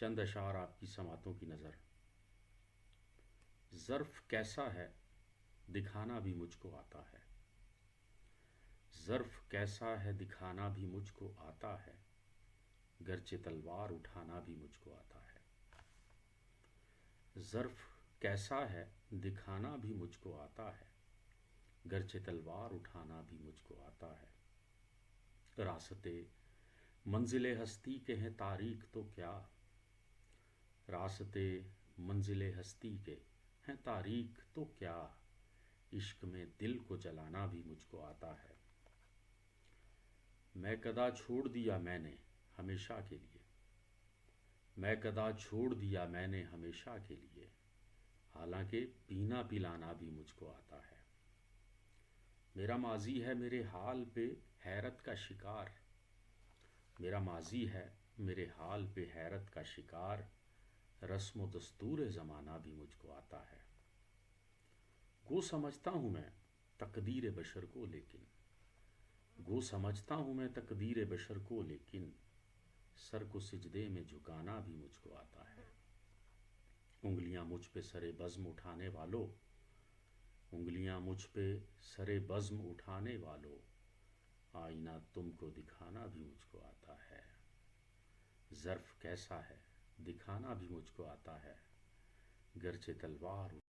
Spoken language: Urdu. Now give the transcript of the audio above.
چند اشعار آپ کی سماعتوں کی نظر۔ ظرف کیسا ہے دکھانا بھی مجھ کو آتا ہے، ظرف کیسا ہے دکھانا بھی مجھ کو آتا ہے، گرچہ تلوار اٹھانا بھی مجھ کو آتا ہے۔ ظرف کیسا ہے دکھانا بھی مجھ کو آتا ہے، گرچہ تلوار اٹھانا بھی مجھ کو آتا ہے۔ راستے منزل ہستی کے ہیں تاریک تو کیا، راستے منزل ہستی کے ہیں تاریک تو کیا، عشق میں دل کو جلانا بھی مجھ کو آتا ہے۔ میں کدا چھوڑ دیا میں نے ہمیشہ کے لیے، میں کدا چھوڑ دیا میں نے ہمیشہ کے لیے، حالانکہ پینا پلانا بھی مجھ کو آتا ہے۔ میرا ماضی ہے میرے حال پہ حیرت کا شکار، میرا ماضی ہے میرے حال پہ حیرت کا شکار، رسم و دستور زمانہ بھی مجھ کو آتا ہے۔ گو سمجھتا ہوں میں تقدیر بشر کو لیکن، گو سمجھتا ہوں میں تقدیر بشر کو لیکن، سر کو سجدے میں جھکانا بھی مجھ کو آتا ہے۔ انگلیاں مجھ پہ سر بزم اٹھانے والو، انگلیاں مجھ پہ سر بزم اٹھانے والو، آئینہ تم کو دکھانا بھی مجھ کو آتا ہے۔ ظرف کیسا ہے دکھانا بھی مجھ کو آتا ہے، گرچہ تلوار